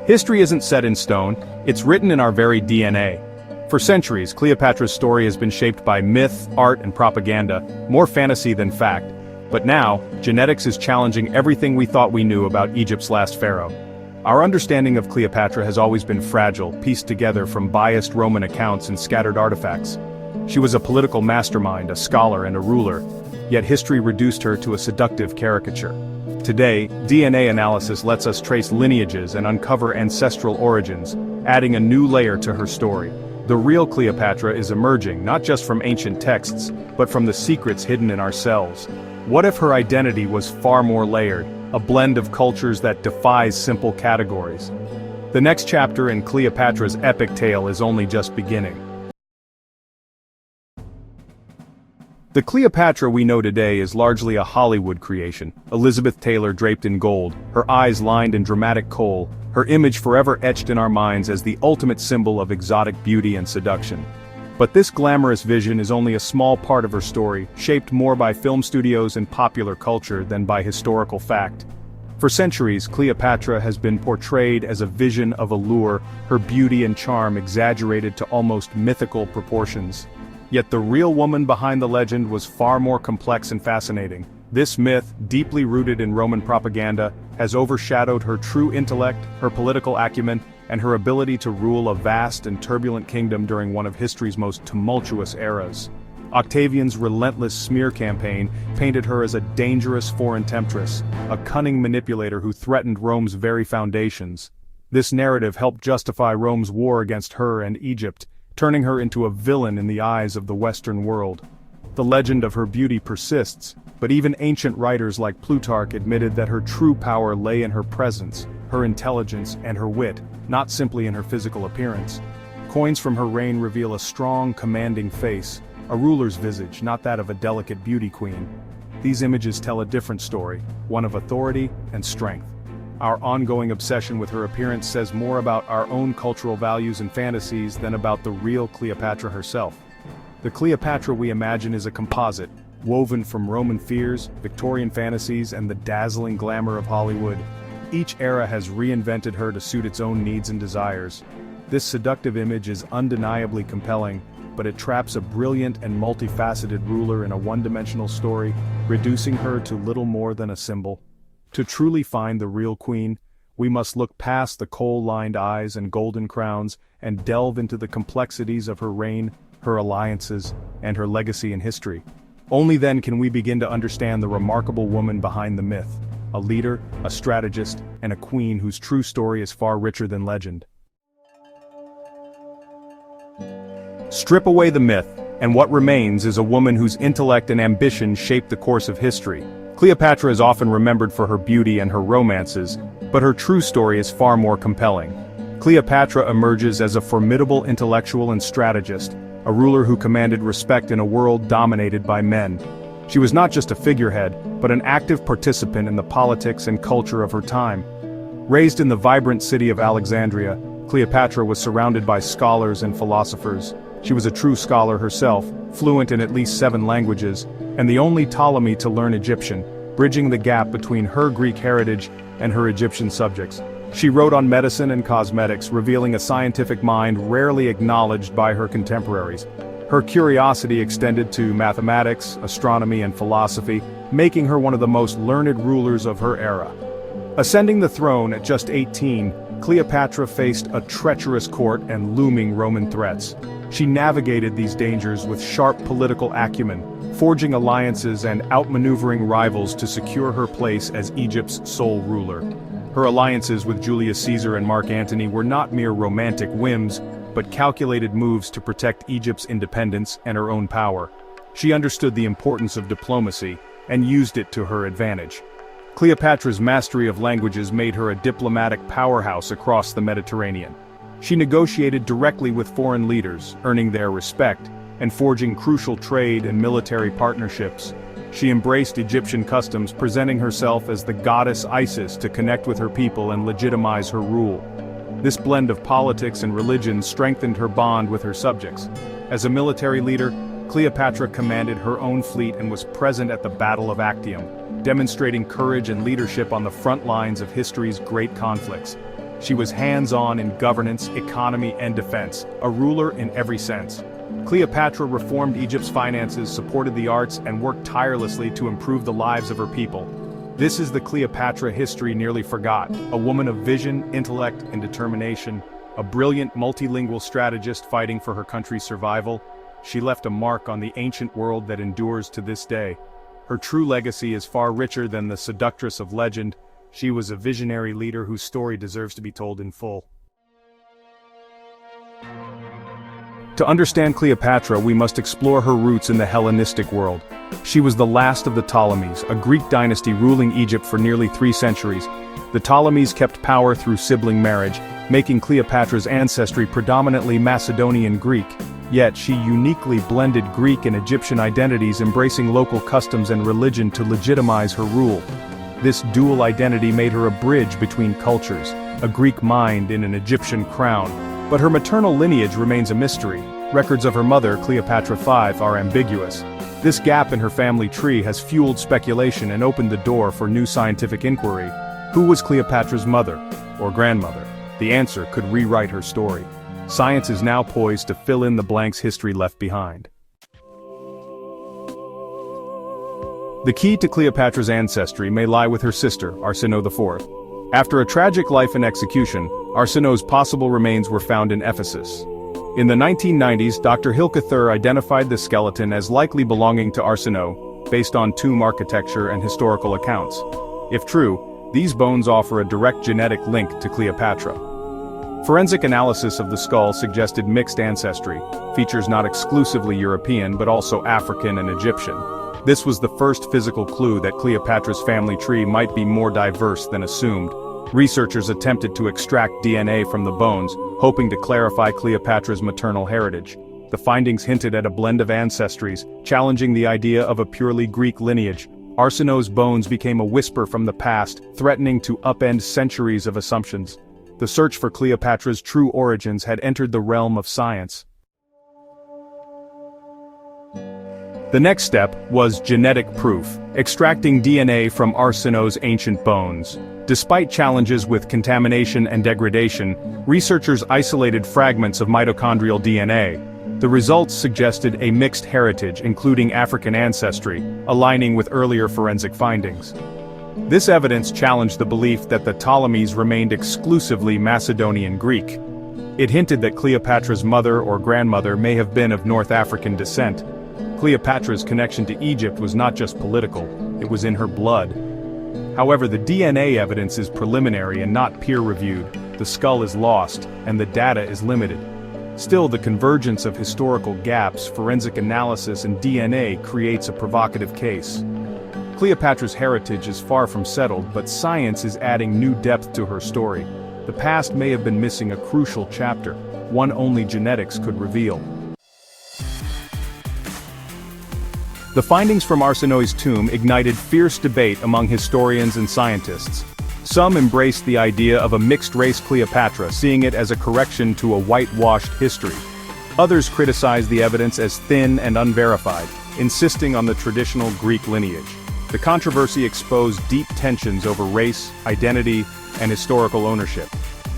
History isn't set in stone, it's written in our very DNA. For centuries, Cleopatra's story has been shaped by myth, art, and propaganda, more fantasy than fact. But now, genetics is challenging everything we thought we knew about Egypt's last pharaoh. Our understanding of Cleopatra has always been fragile, pieced together from biased Roman accounts and scattered artifacts. She was a political mastermind, a scholar, and a ruler, yet history reduced her to a seductive caricature. Today, DNA analysis lets us trace lineages and uncover ancestral origins, adding a new layer to her story. The real Cleopatra is emerging not just from ancient texts, but from the secrets hidden in ourselves. What if her identity was far more layered, a blend of cultures that defies simple categories? The next chapter in Cleopatra's epic tale is only just beginning. The Cleopatra we know today is largely a Hollywood creation, Elizabeth Taylor draped in gold, her eyes lined in dramatic kohl, her image forever etched in our minds as the ultimate symbol of exotic beauty and seduction. But this glamorous vision is only a small part of her story, shaped more by film studios and popular culture than by historical fact. For centuries, Cleopatra has been portrayed as a vision of allure, her beauty and charm exaggerated to almost mythical proportions. Yet the real woman behind the legend was far more complex and fascinating. This myth, deeply rooted in Roman propaganda, has overshadowed her true intellect, her political acumen, and her ability to rule a vast and turbulent kingdom during one of history's most tumultuous eras. Octavian's relentless smear campaign painted her as a dangerous foreign temptress, a cunning manipulator who threatened Rome's very foundations. This narrative helped justify Rome's war against her and Egypt, turning her into a villain in the eyes of the Western world. The legend of her beauty persists, but even ancient writers like Plutarch admitted that her true power lay in her presence, her intelligence, and her wit, not simply in her physical appearance. Coins from her reign reveal a strong, commanding face, a ruler's visage, not that of a delicate beauty queen. These images tell a different story, one of authority and strength. Our ongoing obsession with her appearance says more about our own cultural values and fantasies than about the real Cleopatra herself. The Cleopatra we imagine is a composite, woven from Roman fears, Victorian fantasies, and the dazzling glamour of Hollywood. Each era has reinvented her to suit its own needs and desires. This seductive image is undeniably compelling, but it traps a brilliant and multifaceted ruler in a one-dimensional story, reducing her to little more than a symbol. To truly find the real queen, we must look past the kohl-lined eyes and golden crowns and delve into the complexities of her reign, her alliances, and her legacy in history. Only then can we begin to understand the remarkable woman behind the myth, a leader, a strategist, and a queen whose true story is far richer than legend. Strip away the myth, and what remains is a woman whose intellect and ambition shaped the course of history. Cleopatra is often remembered for her beauty and her romances, but her true story is far more compelling. Cleopatra emerges as a formidable intellectual and strategist, a ruler who commanded respect in a world dominated by men. She was not just a figurehead, but an active participant in the politics and culture of her time. Raised in the vibrant city of Alexandria, Cleopatra was surrounded by scholars and philosophers. She was a true scholar herself, fluent in at least 7 languages, and the only Ptolemy to learn Egyptian, bridging the gap between her Greek heritage and her Egyptian subjects. She wrote on medicine and cosmetics, revealing a scientific mind rarely acknowledged by her contemporaries. Her curiosity extended to mathematics, astronomy, and philosophy, making her one of the most learned rulers of her era. Ascending the throne at just 18, Cleopatra faced a treacherous court and looming Roman threats. She navigated these dangers with sharp political acumen, forging alliances and outmaneuvering rivals to secure her place as Egypt's sole ruler. Her alliances with Julius Caesar and Mark Antony were not mere romantic whims, but calculated moves to protect Egypt's independence and her own power. She understood the importance of diplomacy, and used it to her advantage. Cleopatra's mastery of languages made her a diplomatic powerhouse across the Mediterranean. She negotiated directly with foreign leaders, earning their respect, and forging crucial trade and military partnerships. She embraced Egyptian customs, presenting herself as the goddess Isis to connect with her people and legitimize her rule. This blend of politics and religion strengthened her bond with her subjects. As a military leader, Cleopatra commanded her own fleet and was present at the Battle of Actium, demonstrating courage and leadership on the front lines of history's great conflicts. She was hands-on in governance, economy, and defense, a ruler in every sense. Cleopatra reformed Egypt's finances, supported the arts, and worked tirelessly to improve the lives of her people. This is the Cleopatra history nearly forgot, a woman of vision, intellect, and determination, a brilliant multilingual strategist fighting for her country's survival. She left a mark on the ancient world that endures to this day. Her true legacy is far richer than the seductress of legend. She was a visionary leader whose story deserves to be told in full. To understand Cleopatra, we must explore her roots in the Hellenistic world. She was the last of the Ptolemies, a Greek dynasty ruling Egypt for nearly 3 centuries. The Ptolemies kept power through sibling marriage, making Cleopatra's ancestry predominantly Macedonian Greek. Yet she uniquely blended Greek and Egyptian identities, embracing local customs and religion to legitimize her rule. This dual identity made her a bridge between cultures, a Greek mind in an Egyptian crown. But her maternal lineage remains a mystery. Records of her mother, Cleopatra V, are ambiguous. This gap in her family tree has fueled speculation and opened the door for new scientific inquiry. Who was Cleopatra's mother or grandmother? The answer could rewrite her story. Science is now poised to fill in the blanks history left behind. The key to Cleopatra's ancestry may lie with her sister, Arsinoe IV. After a tragic life and execution, Arsinoe's possible remains were found in Ephesus. In the 1990s, Dr. Hilke Thur identified the skeleton as likely belonging to Arsinoe, based on tomb architecture and historical accounts. If true, these bones offer a direct genetic link to Cleopatra. Forensic analysis of the skull suggested mixed ancestry, features not exclusively European but also African and Egyptian. This was the first physical clue that Cleopatra's family tree might be more diverse than assumed. Researchers attempted to extract DNA from the bones, hoping to clarify Cleopatra's maternal heritage. The findings hinted at a blend of ancestries, challenging the idea of a purely Greek lineage. Arsinoe's bones became a whisper from the past, threatening to upend centuries of assumptions. The search for Cleopatra's true origins had entered the realm of science. The next step was genetic proof, extracting DNA from Arsinoe's ancient bones. Despite challenges with contamination and degradation, researchers isolated fragments of mitochondrial DNA. The results suggested a mixed heritage, including African ancestry, aligning with earlier forensic findings. This evidence challenged the belief that the Ptolemies remained exclusively Macedonian Greek. It hinted that Cleopatra's mother or grandmother may have been of North African descent. Cleopatra's connection to Egypt was not just political, it was in her blood. However, the DNA evidence is preliminary and not peer-reviewed. The skull is lost, and the data is limited. Still, the convergence of historical gaps, forensic analysis, and DNA creates a provocative case. Cleopatra's heritage is far from settled, but science is adding new depth to her story. The past may have been missing a crucial chapter, one only genetics could reveal. The findings from Arsinoe's tomb ignited fierce debate among historians and scientists. Some embraced the idea of a mixed-race Cleopatra, seeing it as a correction to a whitewashed history. Others criticized the evidence as thin and unverified, insisting on the traditional Greek lineage. The controversy exposed deep tensions over race, identity, and historical ownership.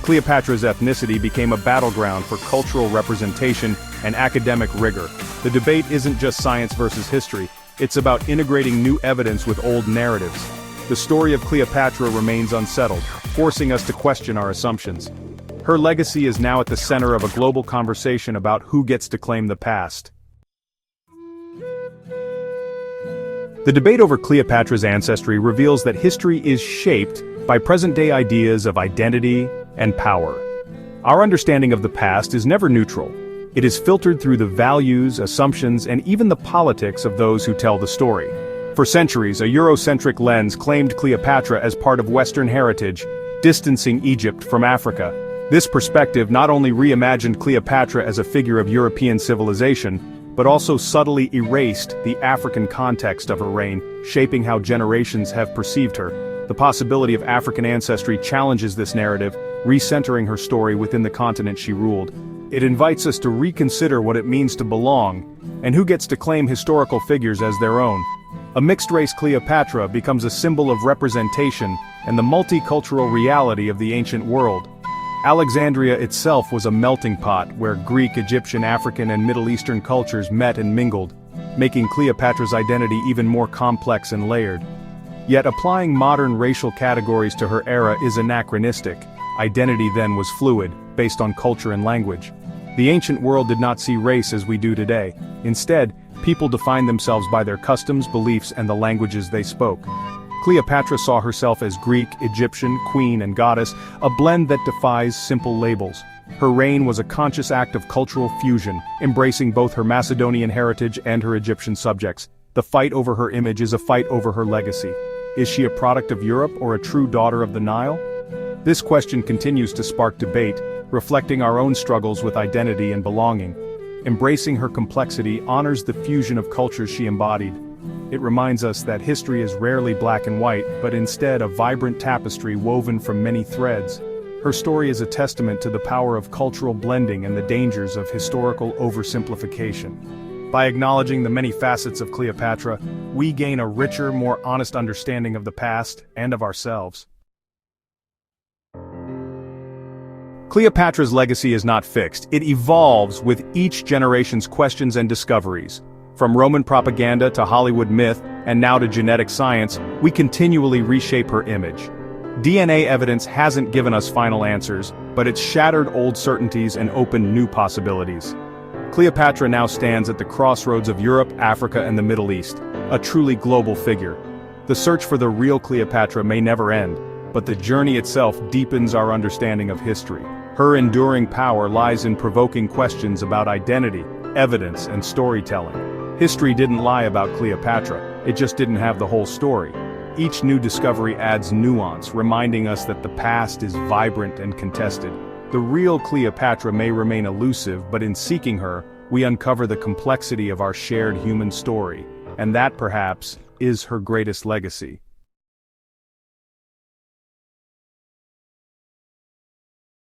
Cleopatra's ethnicity became a battleground for cultural representation and academic rigor. The debate isn't just science versus history, it's about integrating new evidence with old narratives. The story of Cleopatra remains unsettled, forcing us to question our assumptions. Her legacy is now at the center of a global conversation about who gets to claim the past. The debate over Cleopatra's ancestry reveals that history is shaped by present-day ideas of identity and power. Our understanding of the past is never neutral. It is filtered through the values, assumptions, and even the politics of those who tell the story. For centuries, a Eurocentric lens claimed Cleopatra as part of Western heritage, distancing Egypt from Africa. This perspective not only reimagined Cleopatra as a figure of European civilization, but also subtly erased the African context of her reign, shaping how generations have perceived her. The possibility of African ancestry challenges this narrative, recentering her story within the continent she ruled. It invites us to reconsider what it means to belong, and who gets to claim historical figures as their own. A mixed-race Cleopatra becomes a symbol of representation and the multicultural reality of the ancient world. Alexandria itself was a melting pot where Greek, Egyptian, African, and Middle Eastern cultures met and mingled, making Cleopatra's identity even more complex and layered. Yet applying modern racial categories to her era is anachronistic. Identity then was fluid, based on culture and language. The ancient world did not see race as we do today. Instead, people defined themselves by their customs, beliefs, and the languages they spoke. Cleopatra saw herself as Greek, Egyptian, queen, and goddess, a blend that defies simple labels. Her reign was a conscious act of cultural fusion, embracing both her Macedonian heritage and her Egyptian subjects. The fight over her image is a fight over her legacy. Is she a product of Europe or a true daughter of the Nile? This question continues to spark debate, reflecting our own struggles with identity and belonging. Embracing her complexity honors the fusion of cultures she embodied. It reminds us that history is rarely black and white, but instead a vibrant tapestry woven from many threads. Her story is a testament to the power of cultural blending and the dangers of historical oversimplification. By acknowledging the many facets of Cleopatra, we gain a richer, more honest understanding of the past and of ourselves. Cleopatra's legacy is not fixed. It evolves with each generation's questions and discoveries. From Roman propaganda to Hollywood myth, and now to genetic science, we continually reshape her image. DNA evidence hasn't given us final answers, but it's shattered old certainties and opened new possibilities. Cleopatra now stands at the crossroads of Europe, Africa, and the Middle East, a truly global figure. The search for the real Cleopatra may never end, but the journey itself deepens our understanding of history. Her enduring power lies in provoking questions about identity, evidence, and storytelling. History didn't lie about Cleopatra, it just didn't have the whole story. Each new discovery adds nuance, reminding us that the past is vibrant and contested. The real Cleopatra may remain elusive, but in seeking her, we uncover the complexity of our shared human story, and that perhaps is her greatest legacy.